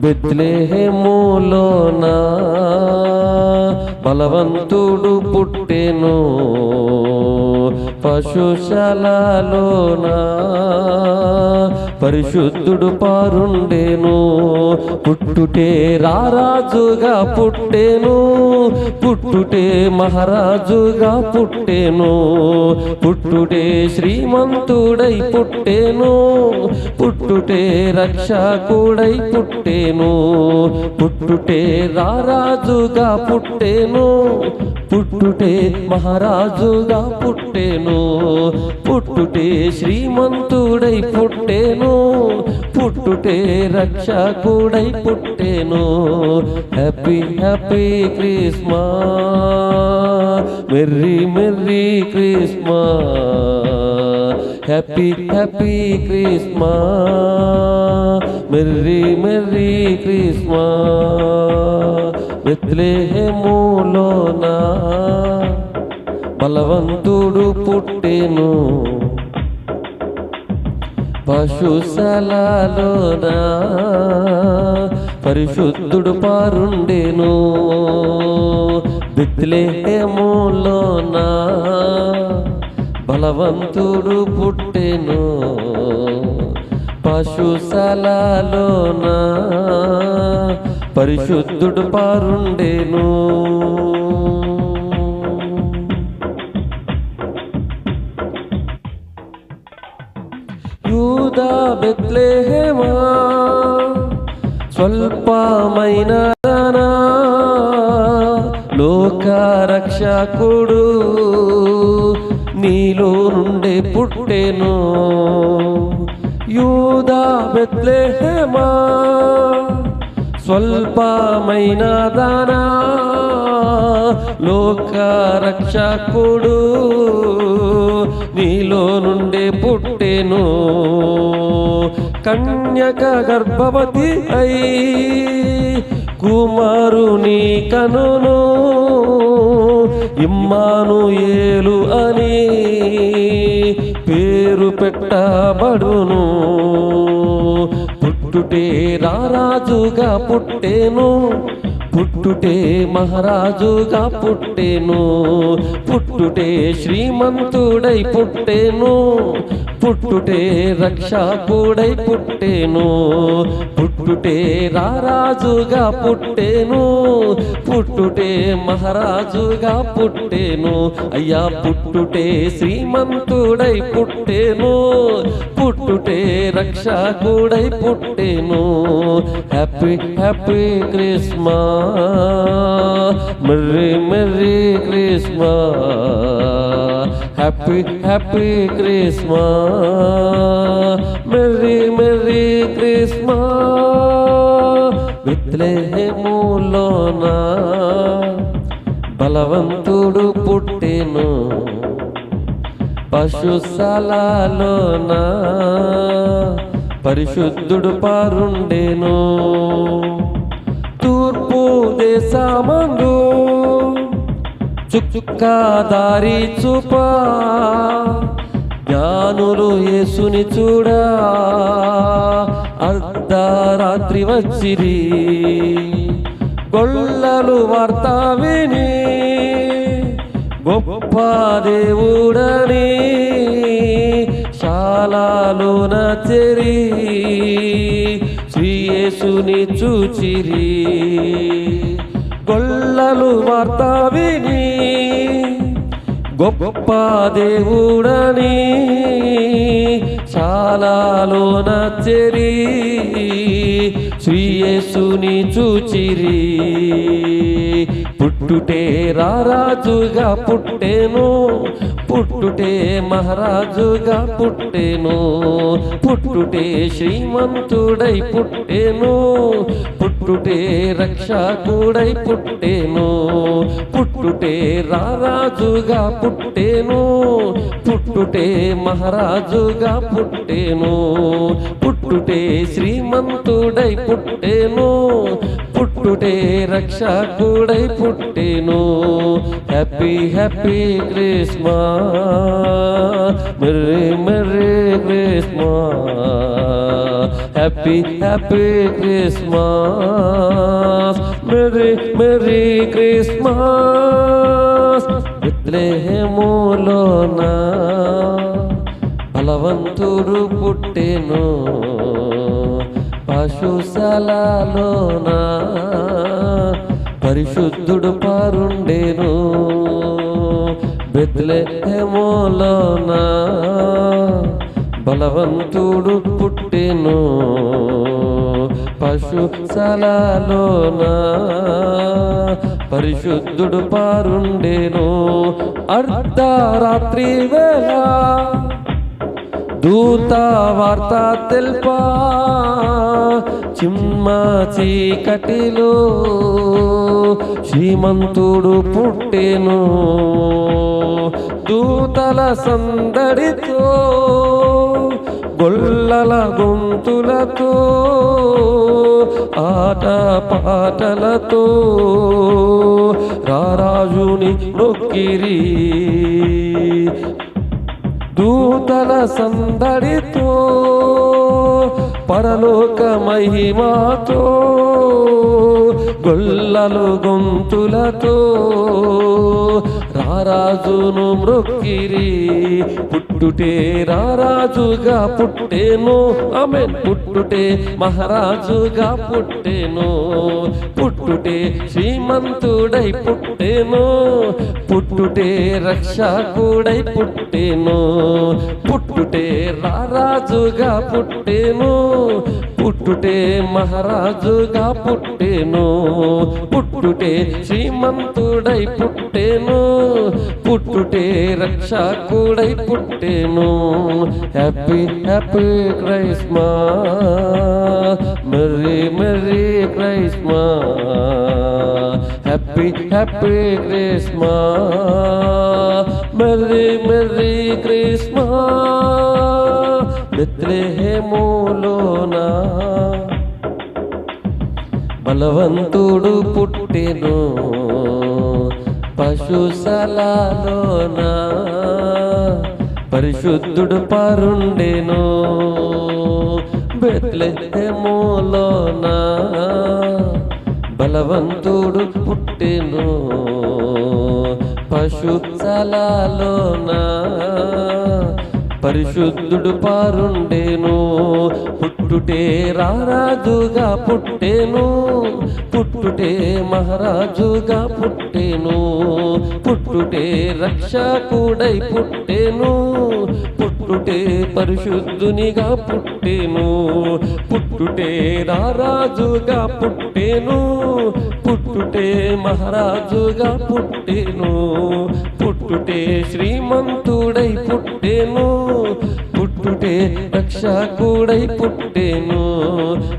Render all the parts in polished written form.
బెత్లెహేములోన బలవంతుడు పుట్టెను, పశుశాలలోన పరిశుద్ధుడు పారుండెను. పుట్టుటే రారాజుగా పుట్టెను, పుట్టుటే మహారాజుగా పుట్టెను. పుట్టుటే శ్రీమంతుడై పుట్టెను, పుట్టుటే రక్షకుడై పుట్టెను. పుట్టుటే రారాజుగా పుట్టెను, పుట్టుటే మహారాజుగా పుట్టెను. పుట్టుటే శ్రీమంతుడై పుట్టెను, పుట్టుటే రక్షకుడై పుట్టెను. Happy happy Christmas, merry merry Christmas. Happy happy Christmas, merry merry Christmas. బెత్లెహేములోన బలవంతుడు పుట్టెను, పశుశాలలోన పరిశుద్ధుడు పారుండెను. బెత్లెహేములోన బలవంతుడు పుట్టెను, పశుశాలలోన పరిశుద్ధుడు పారుండెను. యూదా బెత్లెహేమా స్వల్పమైన దానా, లోక రక్షకుడు నీలో నుండే పుట్టెను. యూదా బెత్లెహేమా స్వల్పమైన దానా, లోక రక్షకుడు నీలో నుండే పుట్టెను. కన్యక గర్భవతి అయి కుమారుని కనును, ఇమ్మానుయేలు అని పేరు పెట్టబడును. పుట్టుటే రారాజుగా పుట్టెను, పుట్టుటే మహారాజుగా పుట్టెను. పుట్టుటే శ్రీమంతుడై పుట్టెను, పుట్టుటే రక్షకుడై పుట్టెను. పుట్టుటే రారాజుగా పుట్టెను, పుట్టుటే మహారాజుగా పుట్టెను. అయ్యా పుట్టుటే శ్రీమంతుడై పుట్టెను, పుట్టుటే రక్షకుడై పుట్టెను. Happy happy Christmas, merry merry Christmas. Happy happy Christmas, merry merry Christmas. బెత్లెహేములోన బలవంతుడు పుట్టెను, పశుశాలలోన పరిశుద్ధుడు పారుండెను. తూర్పు దేశమందు చుక్కాదారి చూపా, జ్ఞానులు యేసుని చూడా అర్ధరాత్రి వచ్చిరి. గొల్లలు వార్త విని గొప్ప దేవుడని శాలలోన చేరి శ్రీ యేసుని చూచిరి. గొల్లలు వార్త విని గొప్ప దేవుడని శాలలోన చేరి శ్రీ యేసుని చూచిరి. పుట్టుటే రారాజుగా పుట్టెను, పుట్టుటే మహారాజుగా పుట్టెను. పుట్టుటే శ్రీమంతుడై పుట్టెను, పుట్టుటే రక్షకుడై పుట్టెను. పుట్టుటే రారాజుగా పుట్టెను, పుట్టుటే మహారాజుగా పుట్టెను. పుట్టుటే శ్రీమంతుడై పుట్టెను, పుట్టుటే రక్షకుడై పుట్టెను. Happy happy Christmas, merry merry Christmas, happy happy Christmas, merry merry Christmas. బెత్లెహేములోన బలవంతుడు పుట్టెను, పశుశాలలోన పరిశుద్ధుడు పారుండెను. బెత్లెహేములోన బలవంతుడు పుట్టెను, పశుశాలలోన పరిశుద్ధుడు పారుండెను. అర్ధరాత్రి వేళ దూత వార్త తెల్పా, చిమ్మ చీకటిలో శ్రీమంతుడు పుట్టెను. దూతల సందడితో గొల్లల గొంతులతో ఆట పాటలతో రారాజుని మొక్కిరి. దూతల సందడితో పరలోక మహిమాతో గొల్లలు గొంతులతో రారాజును మ్రొక్కిరి. పుట్టుటే రారాజుగా పుట్టెను, ఆమేన్. పుట్టుటే మహారాజుగా పుట్టెను, పుట్టుటే శ్రీమంతుడై పుట్టెను, పుట్టుటే రక్షకుడై పుట్టెను. పుట్టుటే రారాజుగా పుట్టెను, పుట్టుటే మహారాజుగా పుట్టెను, పుట్టుటే శ్రీమంతుడై పుట్టెను, పుట్టుటే రక్షకుడై పుట్టెను. Happy happy Christmas, merry merry Christmas, happy happy Christmas, merry merry Christmas. బెత్లెహేములోన బలవంతుడు పుట్టెను, పశుశాలలోన పరిశుద్ధుడు పారుండెను. బెత్లెహేములోన బలవంతుడు పుట్టెను, పశుశాలలోన పరిశుద్ధుడు పారుండెను. పుట్టుటే రారాజుగా పుట్టెను, పుట్టుటే మహారాజుగా పుట్టెను, పుట్టుటే రక్షకుడై పుట్టెను, పుట్టుటే పరిశుద్ధునిగా పుట్టెను. పుట్టుటే రారాజుగా పుట్టెను, పుట్టుటే మహారాజుగా పుట్టెను, పుట్టుటే శ్రీమంతుడై పుట్టెను, పుట్టుటే రక్షకుడై పుట్టెను.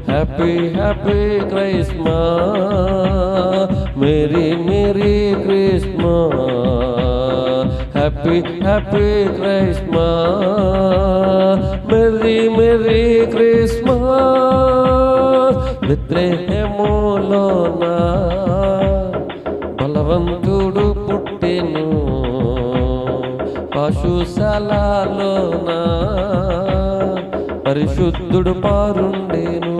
Happy happy Christmas, merry merry Christmas, happy happy Christmas, merry merry Christmas. బెత్లెహేములోన బలవంతుడు పుట్టెను, పశుశాలలోన పరిశుద్ధుడు పారుండెను.